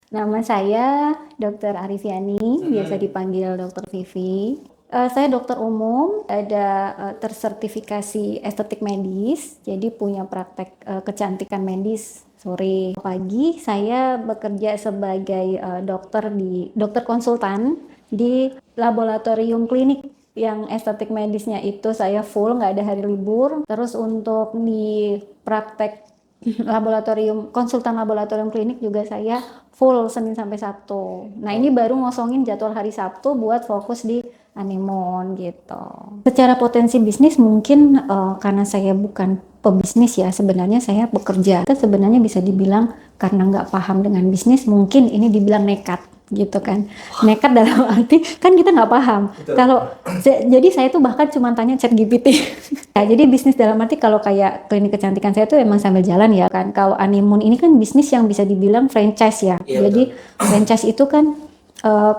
Nama saya Dr. Arifiani, biasa dipanggil Dr. Vivi. Saya dokter umum, ada tersertifikasi estetik medis, jadi punya praktek kecantikan medis sore. Pagi saya bekerja sebagai dokter konsultan di laboratorium klinik yang estetik medisnya itu saya full, nggak ada hari libur. Terus untuk di praktek konsultan laboratorium klinik juga saya full Senin sampai Sabtu. Nah ini baru ngosongin jadwal hari Sabtu buat fokus di Anemon gitu. Secara potensi bisnis mungkin karena saya bukan pebisnis ya, sebenarnya saya bekerja. Itu sebenarnya bisa dibilang karena nggak paham dengan bisnis, mungkin ini dibilang nekat gitu kan. Nekat dalam arti kan kita nggak paham. Kalau jadi saya tuh bahkan cuma tanya ChatGPT. Ya, jadi bisnis dalam arti kalau kayak klinik kecantikan saya tuh emang sambil jalan ya kan. Kalau Animun ini kan bisnis yang bisa dibilang franchise ya. Iya, Jadi franchise itu kan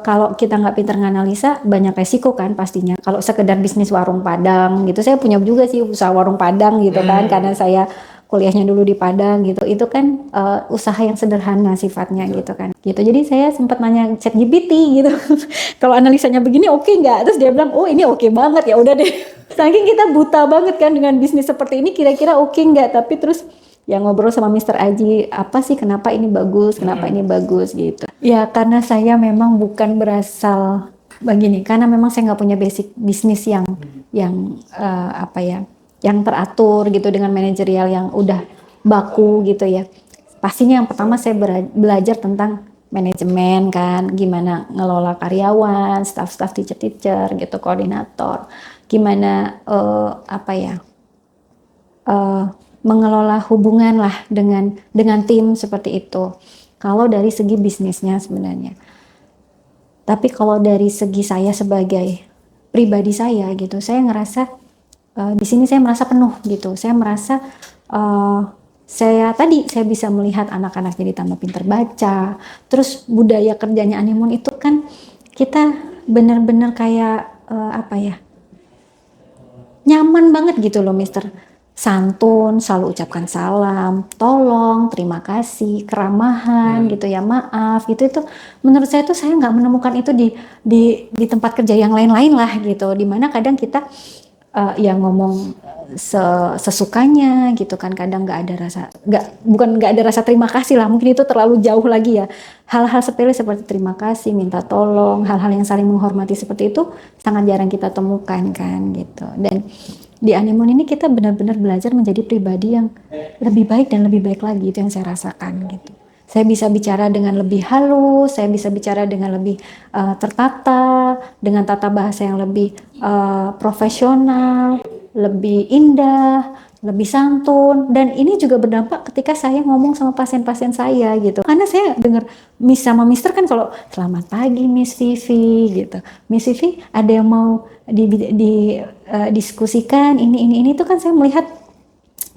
kalau kita nggak pintar nganalisa banyak resiko kan pastinya. Kalau sekedar bisnis warung Padang gitu, saya punya juga sih usaha warung Padang gitu kan, karena saya kuliahnya dulu di Padang gitu. Itu kan usaha yang sederhana sifatnya gitu kan. Gitu. Jadi saya sempat nanya ChatGPT gitu. Kalau analisanya begini oke nggak? Terus dia bilang, "Oh, ini oke banget ya udah deh." Saking kita buta banget kan dengan bisnis seperti ini, kira-kira oke nggak? Tapi terus ya ngobrol sama Mister Aji, apa sih kenapa ini bagus, kenapa ini bagus gitu. Ya karena saya memang bukan berasal begini, karena memang saya nggak punya basic bisnis yang apa ya, yang teratur gitu dengan manajerial yang udah baku gitu ya. Pastinya yang pertama saya belajar tentang manajemen kan, gimana ngelola karyawan, staff-staff teacher-teacher gitu, koordinator, gimana apa ya, eh, mengelola hubungan lah dengan tim seperti itu. Kalau dari segi bisnisnya sebenarnya. Tapi kalau dari segi saya sebagai pribadi saya gitu, saya ngerasa di sini saya merasa penuh gitu. Saya merasa uh, saya bisa melihat anak-anak jadi tambah pinter baca. Terus budaya kerjanya Animun itu kan kita benar-benar kayak apa ya, nyaman banget gitu loh Mister. Santun, selalu ucapkan salam, tolong, terima kasih, keramahan gitu ya, maaf gitu. Itu menurut saya tuh saya nggak menemukan itu di tempat kerja yang lain-lain lah gitu. Dimana kadang kita yang ngomong sesukanya gitu kan, kadang nggak ada rasa, bukan nggak ada rasa terima kasih lah, mungkin itu terlalu jauh lagi ya. Hal-hal sepele seperti terima kasih, minta tolong, hal-hal yang saling menghormati seperti itu sangat jarang kita temukan kan gitu. Dan di Animon ini kita benar-benar belajar menjadi pribadi yang lebih baik dan lebih baik lagi, itu yang saya rasakan gitu. Saya bisa bicara dengan lebih halus, saya bisa bicara dengan lebih tertata, dengan tata bahasa yang lebih profesional, lebih indah, lebih santun. Dan ini juga berdampak ketika saya ngomong sama pasien-pasien saya gitu. Karena saya dengar Miss sama Mister kan kalau selamat pagi Miss Vivi gitu. Miss Vivi ada yang mau diskusikan ini itu kan saya melihat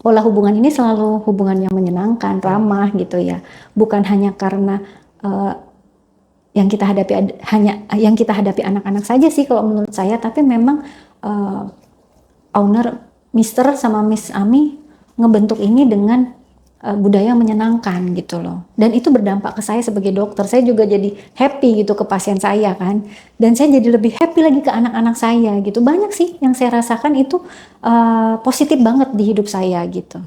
pola hubungan ini selalu hubungan yang menyenangkan, ramah gitu ya. Bukan hanya karena uh, yang kita hadapi yang kita hadapi anak-anak saja sih kalau menurut saya, tapi memang uh, owner Mister sama Miss Ami ngebentuk ini dengan budaya yang menyenangkan gitu loh. Dan itu berdampak ke saya sebagai dokter. Saya juga jadi happy gitu ke pasien saya kan. Dan saya jadi lebih happy lagi ke anak-anak saya gitu. Banyak sih yang saya rasakan itu positif banget di hidup saya gitu.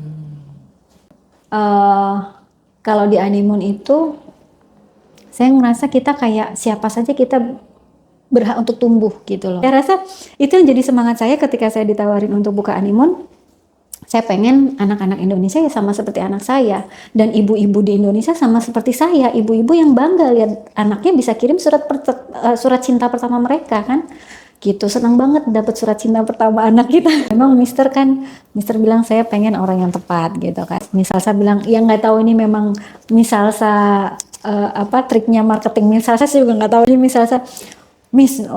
Kalau di Animun itu saya ngerasa kita kayak siapa saja kita berhak untuk tumbuh gitu loh. Saya rasa itu yang jadi semangat saya ketika saya ditawarin untuk buka Animun. Saya pengen anak-anak Indonesia ya sama seperti anak saya, dan ibu-ibu di Indonesia sama seperti saya, ibu-ibu yang bangga lihat anaknya bisa kirim surat cinta pertama mereka kan. Gitu, senang banget dapat surat cinta pertama anak kita. Memang Mister bilang saya pengen orang yang tepat gitu kan. Misal saya bilang ya nggak tahu ini memang misal saya apa triknya marketing, misal saya juga nggak tahu ini, misal saya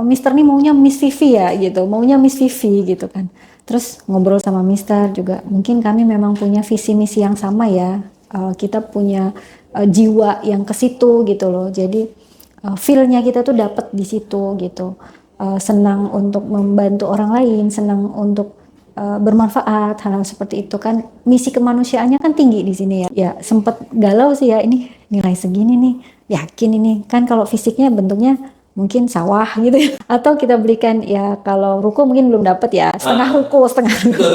Mister nih maunya Miss Vivi ya gitu, maunya Miss Vivi gitu kan. Terus ngobrol sama Mister juga, mungkin kami memang punya visi misi yang sama ya, kita punya jiwa yang ke situ gitu loh. Jadi feel-nya kita tuh dapat di situ gitu. Senang untuk membantu orang lain, senang untuk bermanfaat, hal-hal seperti itu kan. Misi kemanusiaannya kan tinggi di sini ya. Ya sempet galau sih ya, ini nilai segini nih, yakin ini kan kalau fisiknya bentuknya mungkin sawah gitu ya. Atau kita belikan ya, kalau ruko mungkin belum dapat ya, setengah ruko, setengah ruko.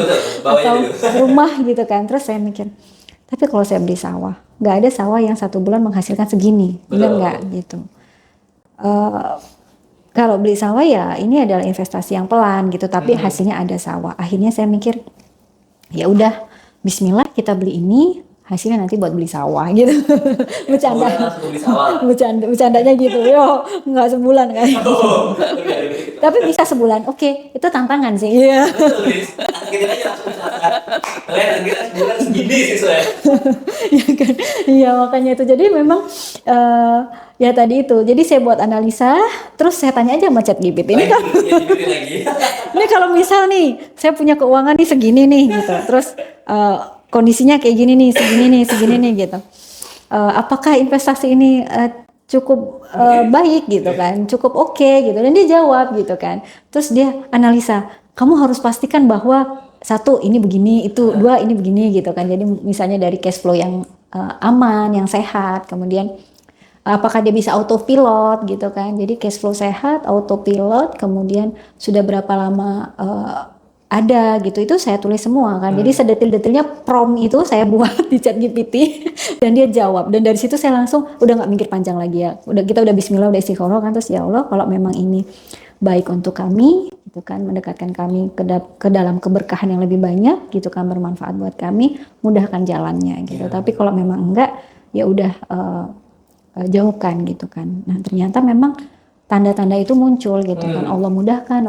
Atau rumah gitu kan. Terus saya mikir, tapi kalau saya beli sawah, nggak ada sawah yang 1 bulan menghasilkan segini, benar nggak gitu. Kalau beli sawah ya ini adalah investasi yang pelan gitu, tapi hasilnya ada sawah. Akhirnya saya mikir, ya udah, Bismillah kita beli ini, hasilnya nanti buat beli sawah gitu. Bercanda, bercandanya gitu. Yo, nggak sebulan kan. Tapi bisa sebulan, oke, itu tantangan sih. Iya. Ya kan, iya makanya itu. Jadi memang ya tadi itu. Jadi saya buat analisa, terus saya tanya aja sama ChatGPT. Ini kan, ini kalau misal nih, saya punya keuangan nih segini nih gitu. Terus kondisinya kayak gini nih, segini nih gitu. Apakah investasi ini cukup baik gitu kan, cukup oke gitu. Dan dia jawab gitu kan. Terus dia analisa, kamu harus pastikan bahwa 1 ini begini, itu 2 ini begini gitu kan. Jadi misalnya dari cash flow yang aman, yang sehat, kemudian apakah dia bisa autopilot gitu kan. Jadi cash flow sehat, autopilot, kemudian sudah berapa lama ada gitu, itu saya tulis semua kan. Jadi sedetil-detilnya prompt itu saya buat di ChatGPT dan dia jawab. Dan dari situ saya langsung udah nggak mikir panjang lagi ya. Kita udah Bismillah, udah istiqoroh kan. Terus ya Allah, kalau memang ini baik untuk kami gitu kan, mendekatkan kami ke dalam keberkahan yang lebih banyak gitu kan, bermanfaat buat kami, mudahkan jalannya gitu. Tapi kalau memang enggak, ya udah jauhkan gitu kan. Nah ternyata memang tanda-tanda itu muncul gitu kan. Allah mudahkan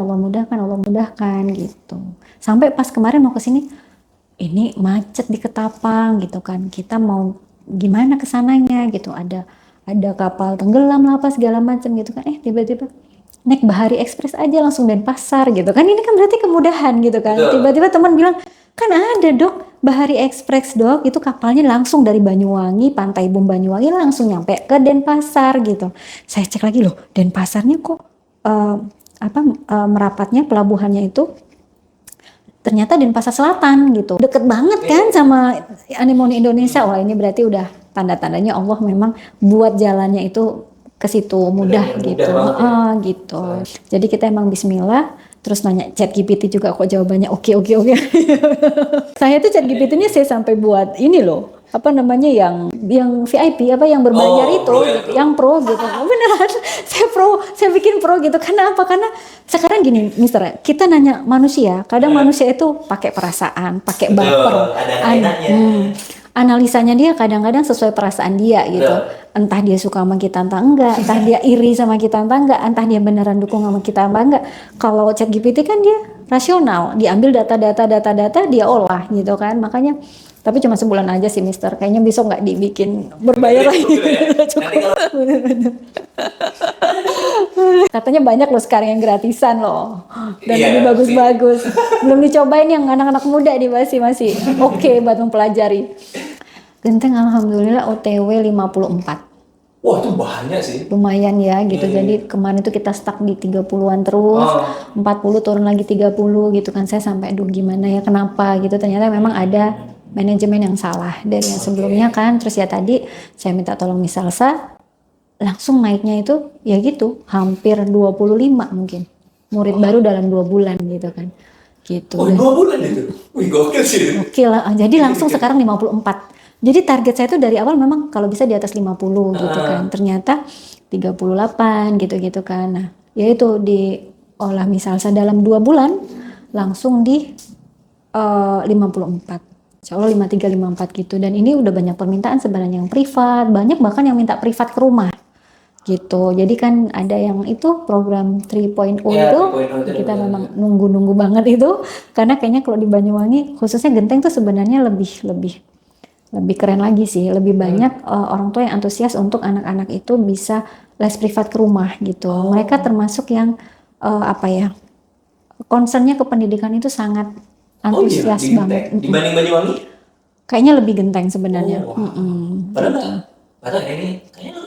gitu. Sampai pas kemarin mau kesini, ini macet di Ketapang gitu kan. Kita mau gimana kesananya gitu. Ada kapal tenggelam lah apa segala macam gitu kan. Tiba-tiba naik Bahari Express aja langsung Denpasar gitu kan. Ini kan berarti kemudahan gitu kan. Tiba-tiba teman bilang, kan ada Dok, Bahari Express Dok, itu kapalnya langsung dari Banyuwangi, Pantai Bum Banyuwangi langsung nyampe ke Denpasar gitu. Saya cek lagi loh, Denpasarnya kok merapatnya pelabuhannya itu ternyata Denpasar Selatan gitu. Deket banget kan sama anemone Indonesia. Wah ini berarti udah tanda-tandanya Allah memang buat jalannya itu ke situ mudah gitu. Gitu. Jadi kita emang Bismillah. Terus nanya ChatGPT juga kok jawabannya oke. Saya tuh ChatGPT-nya saya sampai buat ini loh, apa namanya yang VIP, apa yang berbayar itu, gitu, yang pro gitu. Beneran, saya bikin pro gitu. Karena apa? Karena sekarang gini, Mister, kita nanya manusia, kadang manusia itu pakai perasaan, pakai baper. Analisanya dia kadang-kadang sesuai perasaan dia gitu. Entah dia suka sama kita entah enggak, entah dia iri sama kita entah enggak, entah dia beneran dukung sama kita entah enggak. Kalau ChatGPT kan dia rasional, diambil data dia olah gitu kan. Makanya tapi cuma sebulan aja sih Mister. Kayaknya besok nggak dibikin berbayar lagi. Cukup. Katanya banyak loh sekarang yang gratisan loh. Dan lebih bagus-bagus. Belum dicobain yang anak-anak muda nih masih oke buat mempelajari. Genteng alhamdulillah OTW 54. Wah itu banyak sih. Lumayan ya gitu. Jadi kemarin itu kita stuck di 30-an terus. 40 turun lagi 30 gitu kan. Saya sampai aduh gimana ya, kenapa gitu. Ternyata memang ada manajemen yang salah dari yang sebelumnya kan. Terus ya tadi saya minta tolong Miss Salsa, langsung naiknya itu ya gitu hampir 25 mungkin murid baru dalam 2 bulan gitu kan gitu. 2 bulan itu? Wih gokil sih. Oke lah, jadi langsung sekarang 54. Jadi target saya itu dari awal memang kalau bisa di atas 50 gitu kan. Ternyata 38 gitu kan. Nah ya itu diolah Miss Salsa dalam 2 bulan langsung di 54. Insya Allah 53, 54 gitu. Dan ini udah banyak permintaan sebenarnya yang privat. Banyak bahkan yang minta privat ke rumah gitu. Jadi kan ada yang itu program 3.0 itu kita memang nunggu banget itu. Karena kayaknya kalau di Banyuwangi khususnya Genteng tuh sebenarnya lebih keren lagi sih. Lebih banyak orang tua yang antusias untuk anak-anak itu bisa les privat ke rumah gitu. Mereka termasuk yang concernnya ke pendidikan itu sangat antusias banget. Dibanding Banyuwangi? Kayaknya lebih Genteng sebenarnya. Padahal kayaknya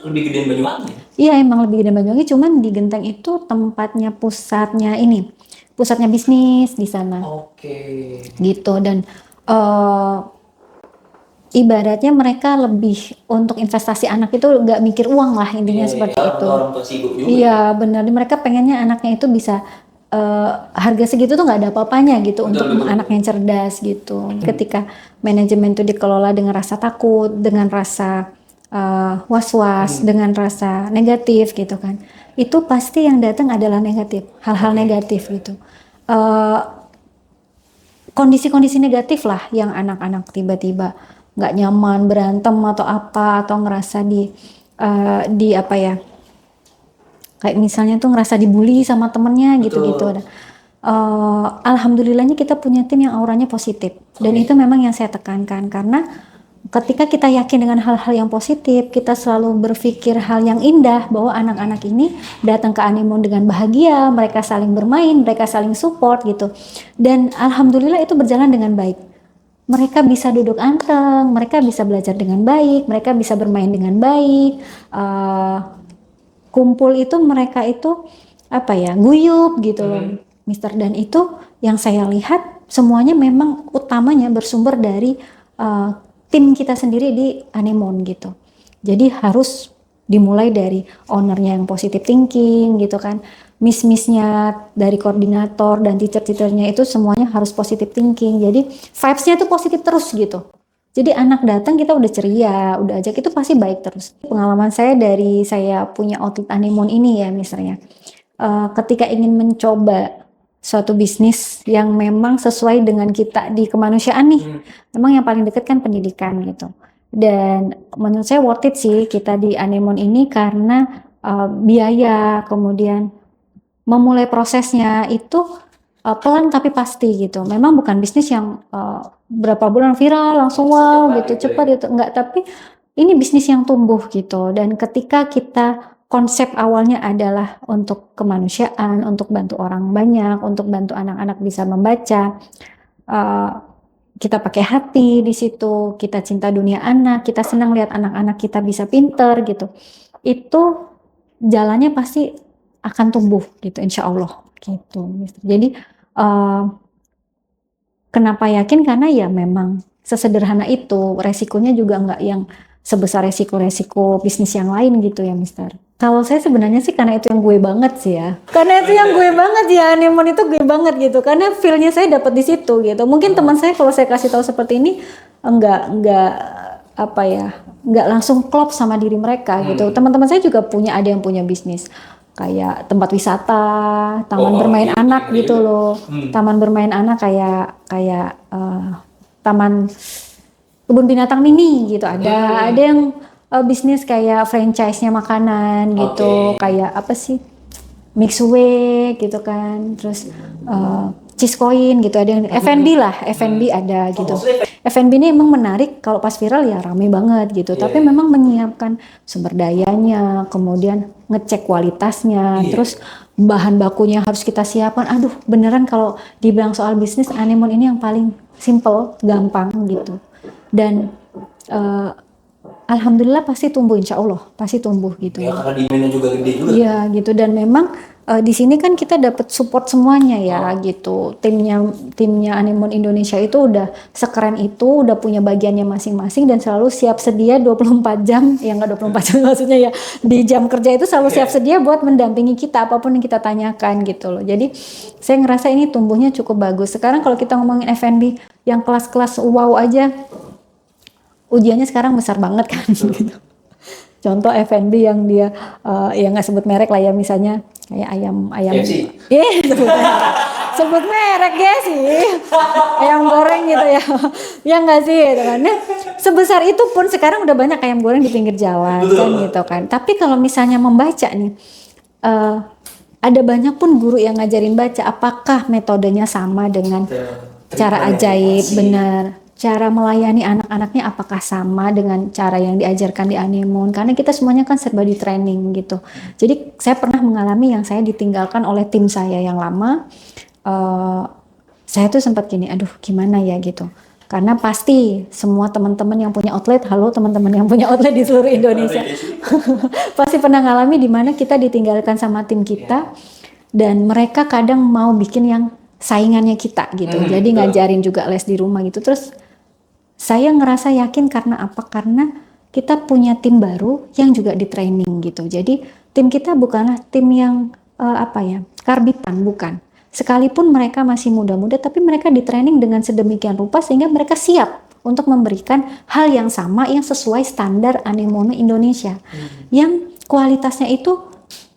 lebih gede Banyuwangi. Iya emang lebih gede Banyuwangi, cuman di Genteng itu tempatnya pusatnya ini. pusatnya bisnis di sana. Oke. Gitu. Dan ibaratnya mereka lebih untuk investasi anak itu nggak mikir uang lah intinya seperti itu. Orang tua sibuk juga. Iya benar, mereka pengennya anaknya itu bisa harga segitu tuh nggak ada apa-apanya gitu untuk anak yang cerdas gitu. Ketika manajemen itu dikelola dengan rasa takut, dengan rasa was-was, dengan rasa negatif gitu kan, itu pasti yang datang adalah negatif, hal-hal negatif gitu. Kondisi-kondisi negatif lah yang anak-anak tiba-tiba nggak nyaman, berantem atau apa, atau ngerasa di apa ya, kayak misalnya tuh ngerasa dibully sama temennya gitu-gitu. Alhamdulillahnya kita punya tim yang auranya positif, dan itu memang yang saya tekankan, karena ketika kita yakin dengan hal-hal yang positif, kita selalu berpikir hal yang indah, bahwa anak-anak ini datang ke Anemone dengan bahagia, mereka saling bermain, mereka saling support gitu, dan alhamdulillah itu berjalan dengan baik. Mereka bisa duduk anteng, mereka bisa belajar dengan baik, mereka bisa bermain dengan baik, kumpul itu mereka itu apa ya, guyup gitu loh, Mister. Dan itu yang saya lihat semuanya memang utamanya bersumber dari tim kita sendiri di Anemone gitu. Jadi harus dimulai dari ownernya yang positive thinking gitu kan, miss-missnya dari koordinator dan teacher-teachernya itu semuanya harus positive thinking. Jadi vibes-nya itu positif terus gitu. Jadi anak datang kita udah ceria, udah ajak itu pasti baik terus. Pengalaman saya dari saya punya outlet Anemone ini ya misalnya, ketika ingin mencoba suatu bisnis yang memang sesuai dengan kita di kemanusiaan nih, memang yang paling dekat kan pendidikan gitu. Dan menurut saya worth it sih kita di Anemone ini, karena biaya, kemudian memulai prosesnya itu pelan tapi pasti gitu. Memang bukan bisnis yang berapa bulan viral langsung wow gitu cepat gitu, enggak, tapi ini bisnis yang tumbuh gitu. Dan ketika kita konsep awalnya adalah untuk kemanusiaan, untuk bantu orang banyak, untuk bantu anak-anak bisa membaca, kita pakai hati di situ, kita cinta dunia anak, kita senang lihat anak-anak kita bisa pinter gitu, itu jalannya pasti akan tumbuh gitu, insya Allah gitu. Jadi kenapa yakin? Karena ya memang sesederhana itu, resikonya juga nggak yang sebesar resiko-resiko bisnis yang lain gitu ya, Mister. Kalau saya sebenarnya sih karena itu yang gue banget sih ya. Karena itu yang gue banget ya, Anemone itu gue banget gitu. Karena feel-nya saya dapat di situ gitu. Mungkin teman saya kalau saya kasih tahu seperti ini enggak apa ya, enggak langsung klop sama diri mereka gitu. Teman-teman saya juga ada yang punya bisnis kayak tempat wisata, taman bermain anak gitu loh. Taman bermain anak kayak taman kebun binatang mini gitu. Ada yang bisnis kayak franchise-nya makanan gitu, kayak apa sih, Mixue gitu kan, terus cheese coin gitu, ada yang F&B lah, F&B ada gitu. F&B ini emang menarik, kalau pas viral ya rame banget gitu, tapi memang menyiapkan sumber dayanya, kemudian ngecek kualitasnya, terus bahan bakunya harus kita siapkan. Aduh beneran kalau dibilang soal bisnis, Anemone ini yang paling simple, gampang gitu. Dan alhamdulillah pasti tumbuh, insya Allah pasti tumbuh gitu ya. Karena demandnya juga gede juga. Iya gitu, dan memang di sini kan kita dapat support semuanya ya gitu. Timnya Anemone Indonesia itu udah sekeren itu, udah punya bagiannya masing-masing dan selalu siap sedia 24 jam, ya nggak 24 jam maksudnya ya, di jam kerja itu selalu siap sedia buat mendampingi kita apapun yang kita tanyakan gitu loh. Jadi saya ngerasa ini tumbuhnya cukup bagus. Sekarang kalau kita ngomongin F&B yang kelas-kelas wow aja, ujiannya sekarang besar banget kan gitu. Contoh F&B yang dia yang nggak sebut merek lah ya, misalnya kayak ayam sebut merek ya sih, ayam goreng gitu ya, ya nggak sih gitu kan. Nah, sebesar itu pun sekarang udah banyak ayam goreng di pinggir jalan kan gitu kan. Tapi kalau misalnya membaca nih, ada banyak pun guru yang ngajarin baca, apakah metodenya sama dengan cara ajaib, benar. Cara melayani anak-anaknya apakah sama dengan cara yang diajarkan di Anemone? Karena kita semuanya kan serba di training gitu. Jadi saya pernah mengalami yang saya ditinggalkan oleh tim saya yang lama. Saya tuh sempat gini, aduh gimana ya gitu. Karena pasti semua teman-teman yang punya outlet, halo teman-teman yang punya outlet di seluruh Indonesia, pasti pernah ngalami di mana kita ditinggalkan sama tim kita. Dan mereka kadang mau bikin yang saingannya kita gitu. Jadi ngajarin juga les di rumah gitu. Terus saya ngerasa yakin karena apa? Karena kita punya tim baru yang juga di training gitu. Jadi tim kita bukanlah tim yang karbitan, bukan. Sekalipun mereka masih muda-muda, tapi mereka di training dengan sedemikian rupa sehingga mereka siap untuk memberikan hal yang sama yang sesuai standar anemone Indonesia. Yang kualitasnya itu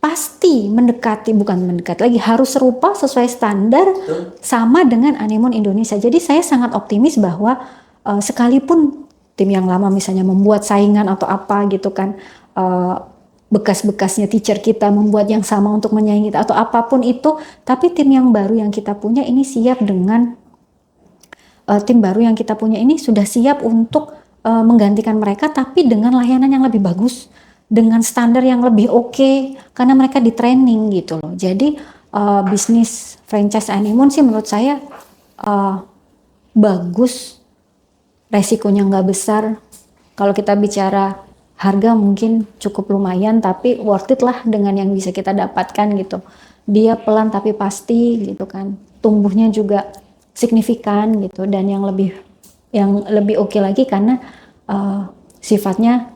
pasti bukan mendekat lagi, harus serupa sesuai standar sama dengan anemone Indonesia. Jadi saya sangat optimis bahwa sekalipun tim yang lama misalnya membuat saingan atau apa gitu kan, bekas-bekasnya teacher kita membuat yang sama untuk menyaingi kita atau apapun itu, tapi tim yang baru yang kita punya ini sudah siap untuk menggantikan mereka, tapi dengan layanan yang lebih bagus, dengan standar yang lebih oke, karena mereka di training gitu loh. Jadi bisnis franchise anemone sih menurut saya bagus, resikonya nggak besar. Kalau kita bicara harga mungkin cukup lumayan, tapi worth it lah dengan yang bisa kita dapatkan gitu. Dia pelan tapi pasti gitu kan, tumbuhnya juga signifikan gitu, dan yang lebih oke lagi karena sifatnya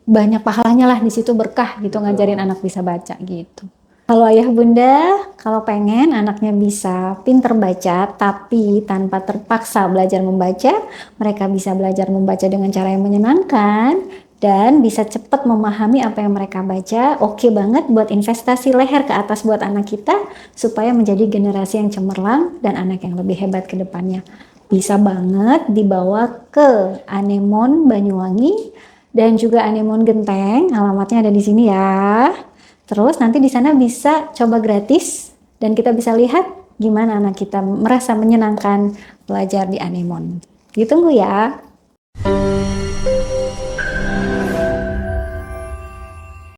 banyak pahalanya lah di situ, berkah gitu ngajarin anak bisa baca gitu. Kalau ayah bunda, kalau pengen anaknya bisa pinter baca tapi tanpa terpaksa belajar membaca, mereka bisa belajar membaca dengan cara yang menyenangkan dan bisa cepat memahami apa yang mereka baca. Oke banget buat investasi leher ke atas buat anak kita supaya menjadi generasi yang cemerlang dan anak yang lebih hebat ke depannya. Bisa banget dibawa ke Anemone Banyuwangi dan juga Anemone Genteng, alamatnya ada di sini ya. Terus nanti di sana bisa coba gratis dan kita bisa lihat gimana anak kita merasa menyenangkan belajar di Anemone. Ditunggu ya.